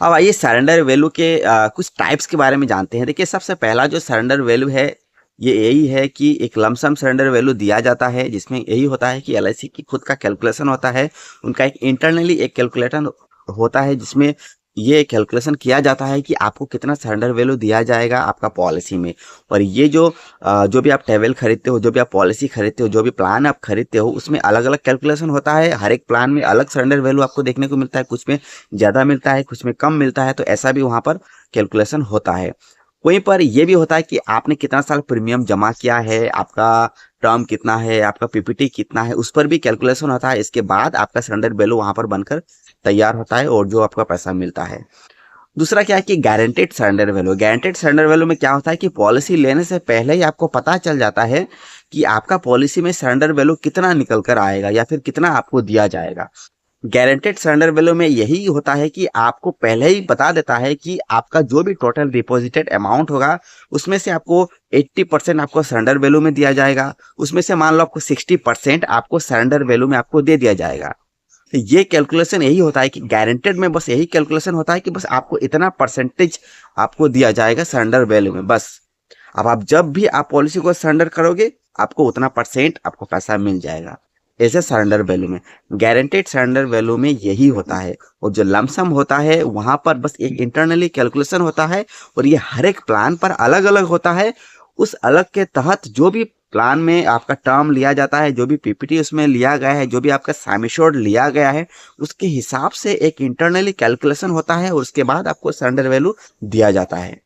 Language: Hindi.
अब आइए सरेंडर वैल्यू के कुछ टाइप्स के बारे में जानते हैं। देखिए सबसे पहला जो सरेंडर वैल्यू है ये यही है कि एक लमसम सरेंडर वैल्यू दिया जाता है, जिसमें यही होता है कि एलआईसी की खुद का कैलकुलेशन होता है। उनका एक इंटरनली एक कैलकुलेटर होता है जिसमें ये कैलकुलेशन किया जाता है कि आपको कितना सरेंडर वैल्यू दिया जाएगा आपका पॉलिसी में। और ये जो भी आप टेबल खरीदते हो, जो भी आप पॉलिसी खरीदते हो, जो भी प्लान आप खरीदते हो, उसमें अलग अलग कैलकुलेशन होता है। हर एक प्लान में अलग सरेंडर वैल्यू आपको देखने को मिलता है, कुछ में ज़्यादा मिलता है, कुछ में कम मिलता है। तो ऐसा भी वहाँ पर कैलकुलेशन होता है। वहीं पर ये भी होता है कि आपने कितना साल प्रीमियम जमा किया है, आपका टर्म कितना है, आपका पीपीटी कितना है, उस पर भी कैलकुलेशन होता है। इसके बाद आपका सरेंडर वैल्यू वहाँ पर बनकर तैयार होता है और जो आपका पैसा मिलता है। दूसरा क्या है कि guaranteed surrender value. Guaranteed surrender value में क्या होता है कि पॉलिसी लेने से पहले ही आपको पता चल जाता है कि आपका पॉलिसी में सरेंडर वैल्यू कितना निकल कर आएगा या फिर कितना आपको दिया जाएगा। गारंटेड सरेंडर वैल्यू में यही होता है कि आपको पहले ही बता देता है कि आपका जो भी टोटल डिपॉजिटेड अमाउंट होगा उसमें से आपको 80% आपको सरेंडर वैल्यू में दिया जाएगा, उसमें से मान लो आपको 60% आपको सरेंडर वैल्यू में आपको दे दिया जाएगा। तो ये कैलकुलेशन यही होता है कि गारंटेड में बस यही कैलकुलेशन होता है कि बस आपको इतना परसेंटेज आपको दिया जाएगा सरेंडर वैल्यू में बस। अब आप जब भी आप पॉलिसी को सरेंडर करोगे आपको उतना परसेंट आपको पैसा मिल जाएगा। ऐसे सरेंडर वैल्यू में, गारंटेड सरेंडर वैल्यू में यही होता है। और जो लमसम होता है वहां पर बस एक इंटरनली कैलकुलेशन होता है और ये हर एक प्लान पर अलग अलग होता है। उस अलग के तहत जो भी प्लान में आपका टर्म लिया जाता है, जो भी पीपीटी उसमें लिया गया है, जो भी आपका सम एश्योर्ड लिया गया है, उसके हिसाब से एक इंटरनली कैलकुलेशन होता है और उसके बाद आपको सरेंडर वैल्यू दिया जाता है।